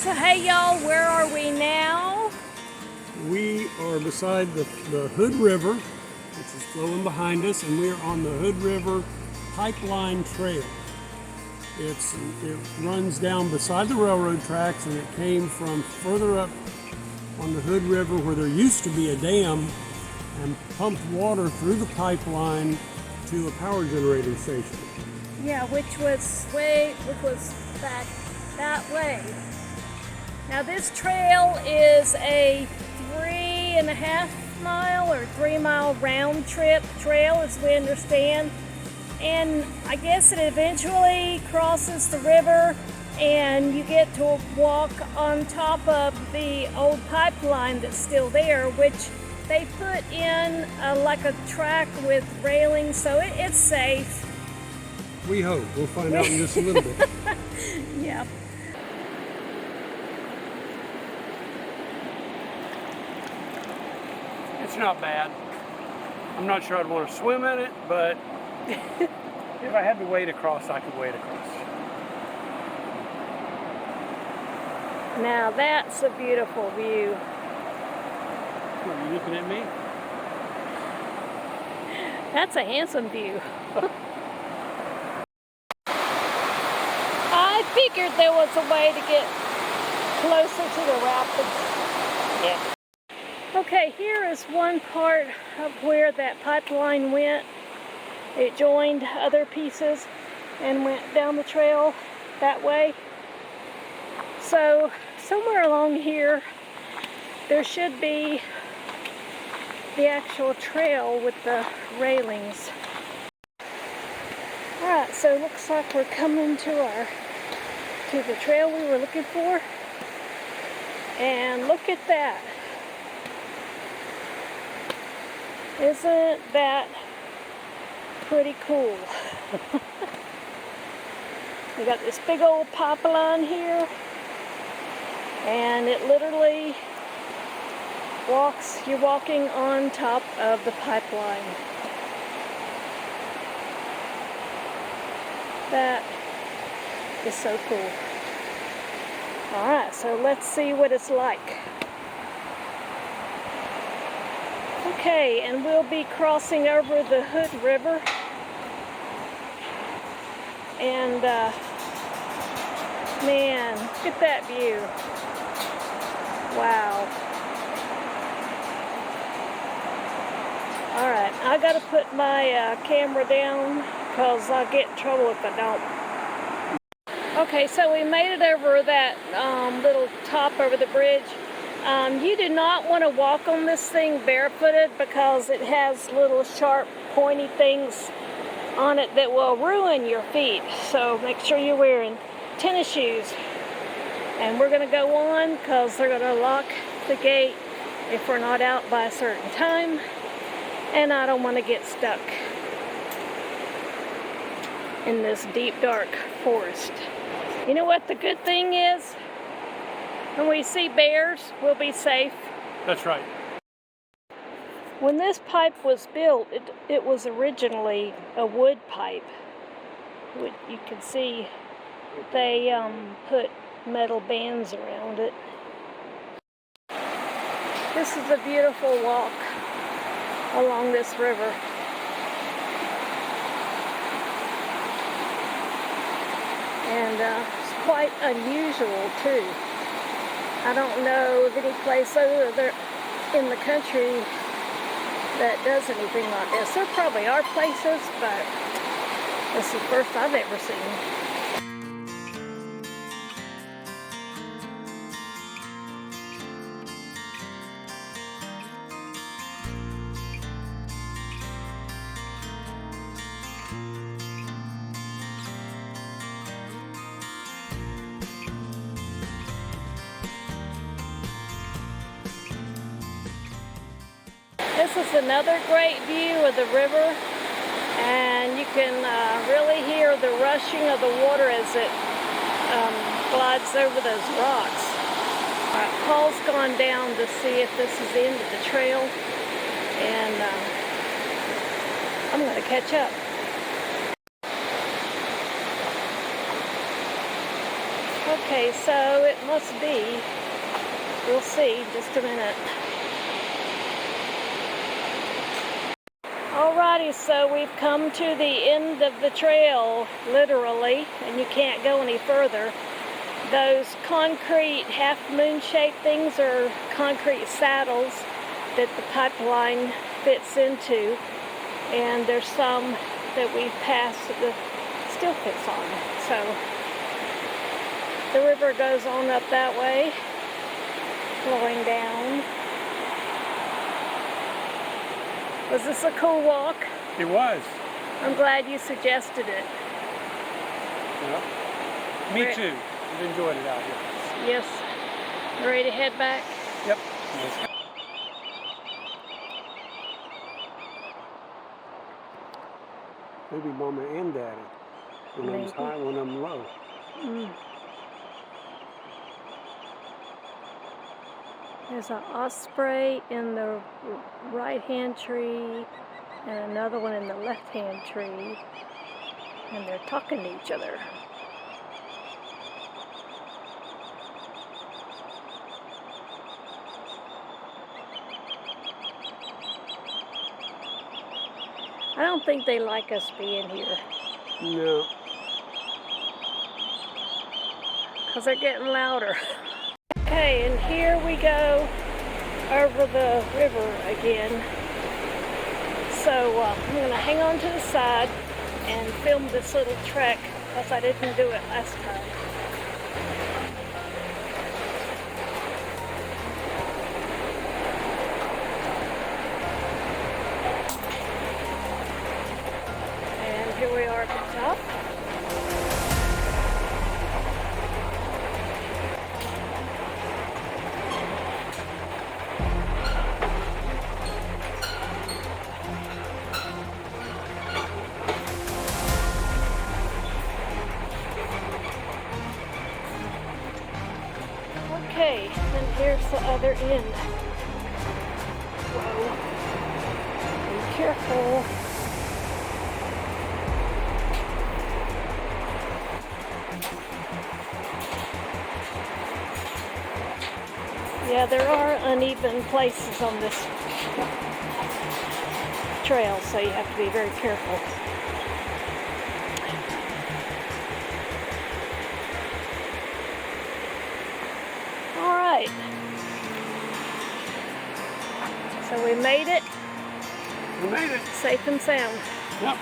So hey y'all, where are we now? We are beside the Hood River, which is flowing behind us, and we are on the Hood River Pipeline Trail. It runs down beside the railroad tracks, and it came from further up on the Hood River where there used to be a dam, and pumped water through the pipeline to a power generating station. Yeah, which was back that way. Now this trail is a 3.5 mile or 3 mile round trip trail, as we understand. And I guess it eventually crosses the river and you get to walk on top of the old pipeline that's still there, which they put in like a track with railings, so it's safe. We hope. We'll find out in just a little bit. Yeah. It's not bad. I'm not sure I'd want to swim in it, but if I had to wade across, I could wade across. Now that's a beautiful view. Are you looking at me? That's a handsome view. I figured there was a way to get closer to the rapids. Yeah. Okay, here is one part of where that pipeline went. It joined other pieces and went down the trail that way. So somewhere along here there should be the actual trail with the railings. Alright, so it looks like we're coming to the trail we were looking for. And look at that. Isn't that pretty cool? We got this big old pipeline here, and it literally you're walking on top of the pipeline. That is so cool. Alright, so let's see what it's like. Okay, and we'll be crossing over the Hood River. And man, look at that view. Wow. Alright, I gotta put my camera down because I'll get in trouble if I don't. Okay, so we made it over that little top over the bridge. You do not want to walk on this thing barefooted because it has little sharp pointy things on it that will ruin your feet. So make sure you're wearing tennis shoes. And we're going to go on because they're going to lock the gate if we're not out by a certain time. And I don't want to get stuck in this deep dark forest. You know what the good thing is? When we see bears, we'll be safe. That's right. When this pipe was built, it was originally a wood pipe. You can see they put metal bands around it. This is a beautiful walk along this river. And it's quite unusual too. I don't know of any place other in the country that does anything like this. There probably are places, but this is the first I've ever seen. This is another great view of the river, and you can really hear the rushing of the water as it glides over those rocks. Alright, Paul's gone down to see if this is the end of the trail, and I'm going to catch up. Okay, so it must be. We'll see in just a minute. Alrighty, so we've come to the end of the trail, literally, and you can't go any further. Those concrete half-moon shaped things are concrete saddles that the pipeline fits into, and there's some that we've passed that still fits on. So the river goes on up that way, flowing down. Was this a cool walk? It was. I'm glad you suggested it. Yeah. Me too. I've enjoyed it out here. Yes. Ready to head back? Yep. Maybe Mama and Daddy. One of them's high, one of them low. There's an osprey in the right-hand tree and another one in the left-hand tree, and they're talking to each other. I don't think they like us being here. No. Because they're getting louder. Okay, and here we go over the river again. So I'm going to hang on to the side and film this little trek because I didn't do it last time. And here we are at the top. Okay, and here's the other end. Whoa. Be careful. Yeah, there are uneven places on this trail, so you have to be very careful. Alright. So we made it. We made it. Safe and sound. Yep.